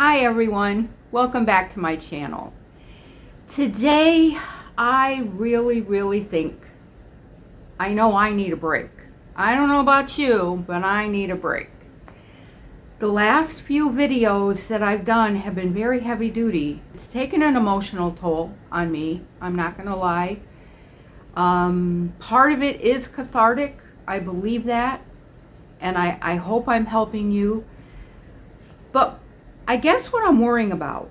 Hi everyone, welcome back to my channel. Today I really think I know I need a break. I don't know about you, but I need a break. The last few videos that I've done have been very heavy duty. It's taken an emotional toll on me, I'm not gonna lie. Part of it is cathartic, I believe that, and I hope I'm helping you. But I guess what I'm worrying about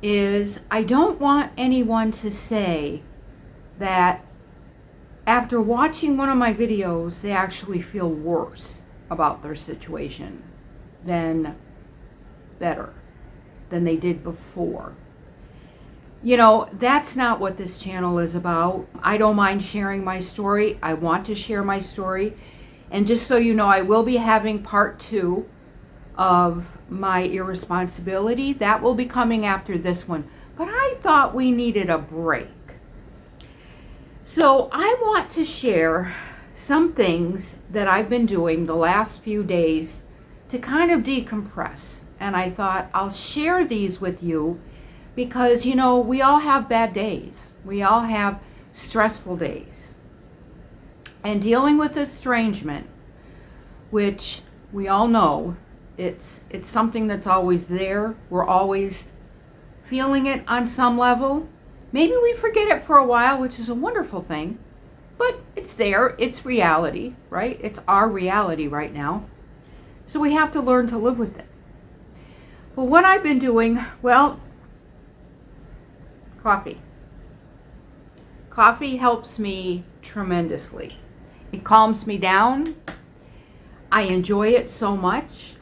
is I don't want anyone to say that after watching one of my videos, they actually feel worse about their situation than they did before. You know, that's not what this channel is about. I don't mind sharing my story. I want to share my story. And just so you know, I will be having part 2 of my irresponsibility. That will be coming after this one. But I thought we needed a break. So I want to share some things that I've been doing the last few days to kind of decompress. And I thought I'll share these with you because, you know, we all have bad days. We all have stressful days. And dealing with estrangement, which we all know, it's something that's always there. We're always feeling it on some level. Maybe we forget it for a while, which is a wonderful thing, but it's there. It's reality, right? It's our reality right now. So we have to learn to live with it. But what I've been doing, well, coffee. Coffee helps me tremendously. It calms me down. I enjoy it so much.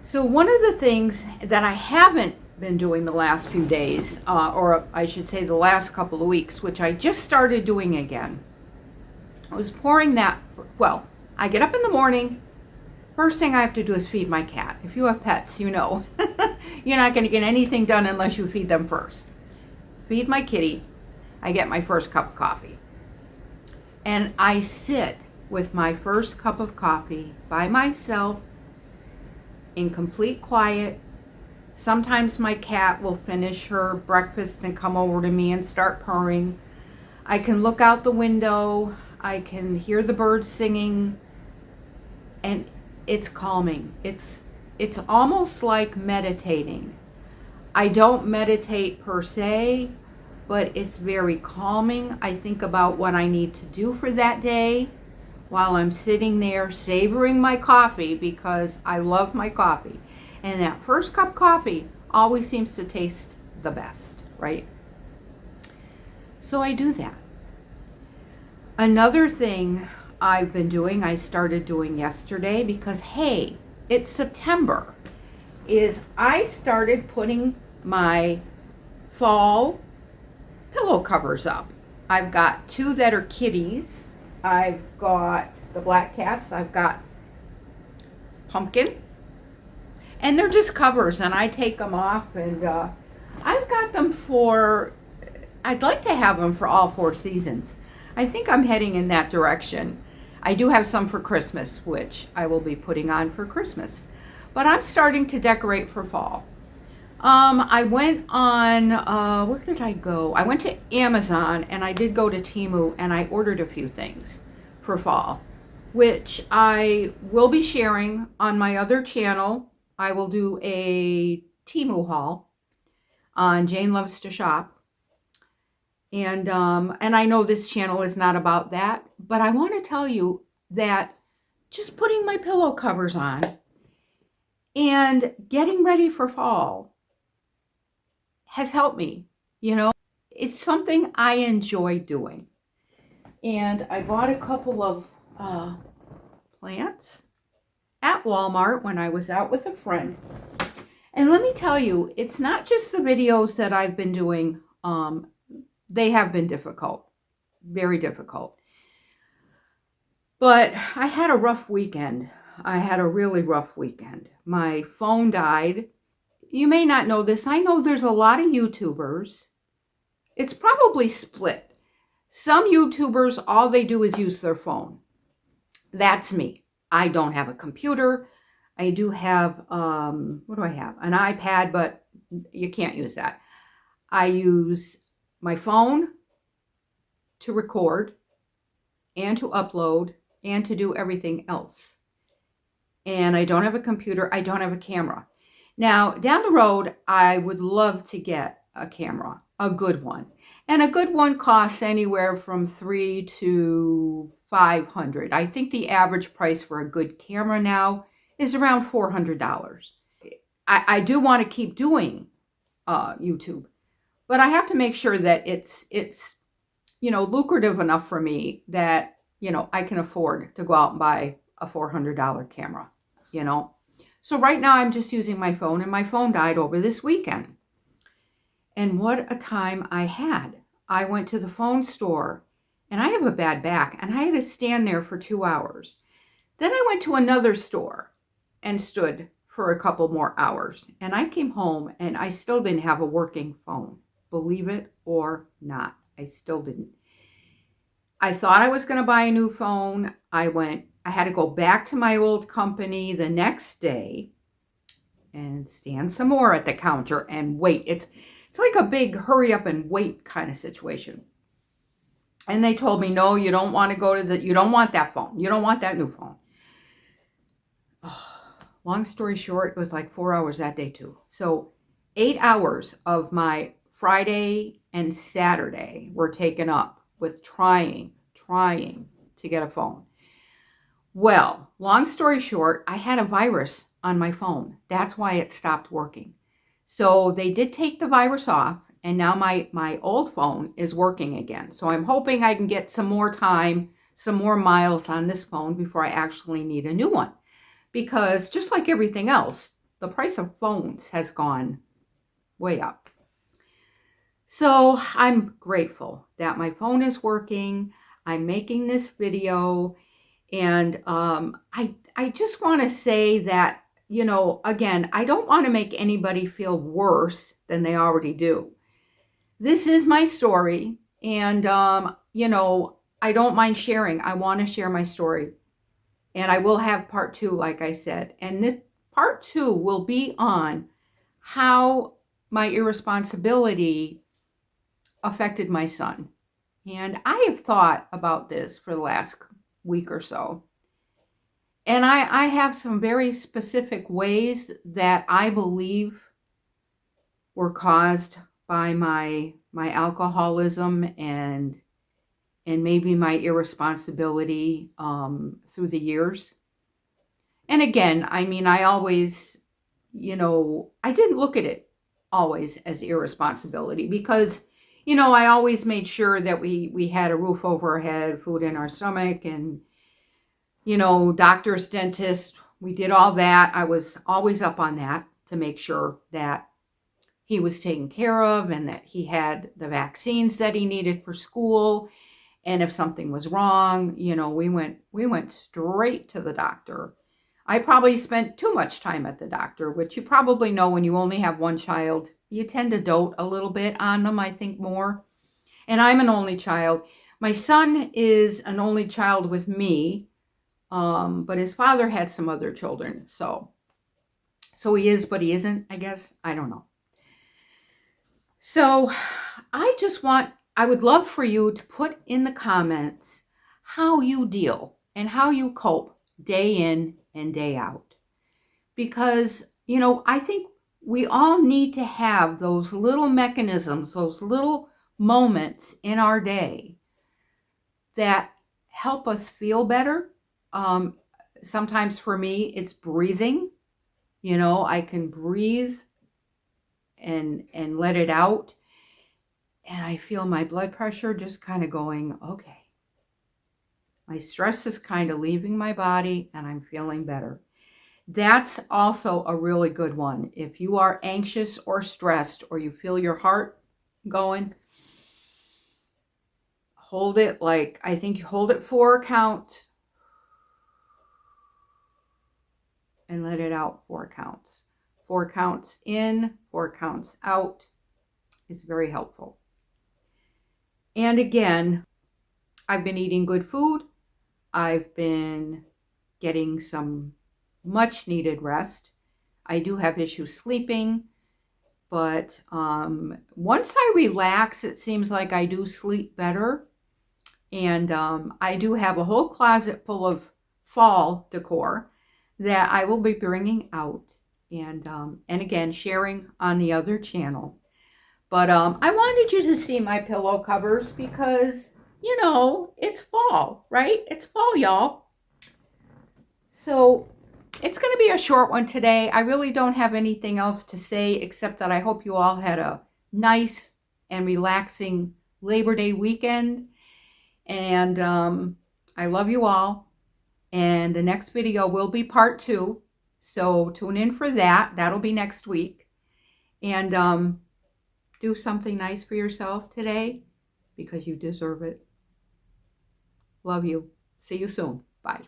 So one of the things that I haven't been doing the last few days, or I should say the last couple of weeks, which I just started doing again, I was pouring that, well, I get up in the morning, first thing I have to do is feed my cat. If you have pets, you know, you're not going to get anything done unless you feed them first. Feed my kitty, I get my first cup of coffee. And I sit with my first cup of coffee by myself, in complete quiet. Sometimes my cat will finish her breakfast and come over to me and start purring. I can look out the window. I can hear the birds singing. And it's calming. It's almost like meditating. I don't meditate per se, but it's very calming. I think about what I need to do for that day while I'm sitting there savoring my coffee, because I love my coffee. And that first cup of coffee always seems to taste the best, right? So I do that. Another thing I've been doing, I started doing yesterday because, hey, it's September, is I started putting my fall pillow covers up. I've got 2 that are kitties. I've got the black cats. I've got Pumpkin. And they're just covers, and I take them off, and I've got them for, I'd like to have them for all 4 seasons. I think I'm heading in that direction. I do have some for Christmas, which I will be putting on for Christmas. But I'm starting to decorate for fall. I went on, where did I go? I went to Amazon, and I did go to Temu, and I ordered a few things for fall, which I will be sharing on my other channel. I will do a Temu haul on Jane Loves to Shop. And I know this channel is not about that, but I want to tell you that just putting my pillow covers on and getting ready for fall has helped me. You know, it's something I enjoy doing. And I bought a couple of plants at Walmart when I was out with a friend. And let me tell you, it's not just the videos that I've been doing. They have been difficult, very difficult. But I had a rough weekend. I had a really rough weekend. My phone died. You may not know this. I know there's a lot of YouTubers. It's probably split. Some YouTubers, all they do is use their phone. That's me. I don't have a computer. I do have, what do I have? An iPad, but you can't use that. I use my phone to record and to upload and to do everything else. And I don't have a computer. I don't have a camera. Now, down the road, I would love to get a camera, a good one. And a good one costs anywhere from $300 to $500. I think the average price for a good camera now is around $400. I do want to keep doing YouTube, but I have to make sure that it's lucrative enough for me that I can afford to go out and buy a $400 camera. So right now I'm just using my phone, and my phone died over this weekend. And what a time I had. I went to the phone store, and I have a bad back, and I had to stand there for 2 hours. Then I went to another store and stood for a couple more hours. And I came home, and I still didn't have a working phone. Believe it or not, I still didn't. I thought I was going to buy a new phone. I had to go back to my old company the next day and stand some more at the counter and wait. It's like a big hurry up and wait kind of situation. And they told me, no, you don't want to you don't want that phone. You don't want that new phone. Oh, long story short, it was like 4 hours that day too. So 8 hours of my Friday and Saturday were taken up with trying to get a phone. Well, long story short, I had a virus on my phone. That's why it stopped working. So they did take the virus off, and now my old phone is working again. So I'm hoping I can get some more time, some more miles on this phone before I actually need a new one. Because just like everything else, the price of phones has gone way up. So I'm grateful that my phone is working. I'm making this video, and I just want to say that, again, I don't want to make anybody feel worse than they already do. This is my story, and, I don't mind sharing. I want to share my story, and I will have part 2, like I said. And this part 2 will be on how my irresponsibility affected my son. And I have thought about this for the last week or so. And I have some very specific ways that I believe were caused by my alcoholism and maybe my irresponsibility through the years. And again, I always, I didn't look at it always as irresponsibility because I always made sure that we had a roof over our head, food in our stomach, and, doctors, dentists, we did all that. I was always up on that to make sure that he was taken care of and that he had the vaccines that he needed for school. And if something was wrong, we went straight to the doctor. I probably spent too much time at the doctor, which you probably know when you only have one child. You tend to dote a little bit on them, I think, more. And I'm an only child. My son is an only child with me, but his father had some other children. So he is, but he isn't, I guess. I don't know. So I would love for you to put in the comments how you deal and how you cope day in and day out. Because, I think we all need to have those little mechanisms, those little moments in our day that help us feel better. Sometimes for me, it's breathing. I can breathe and let it out. And I feel my blood pressure just kind of going, okay. My stress is kind of leaving my body and I'm feeling better. That's also a really good one. If you are anxious or stressed or you feel your heart going, hold it I think you hold it 4 counts and let it out 4 counts. 4 counts in, 4 counts out is very helpful. And again, I've been eating good food. I've been getting some much needed rest. I do have issues sleeping, but once I relax, it seems like I do sleep better. And I do have a whole closet full of fall decor that I will be bringing out and again sharing on the other channel. But I wanted you to see my pillow covers because, you know, it's fall, right? It's fall, y'all. So it's going to be a short one today. I really don't have anything else to say except that I hope you all had a nice and relaxing Labor Day weekend. And I love you all. And the next video will be part 2. So tune in for that. That'll be next week. And do something nice for yourself today because you deserve it. Love you. See you soon. Bye.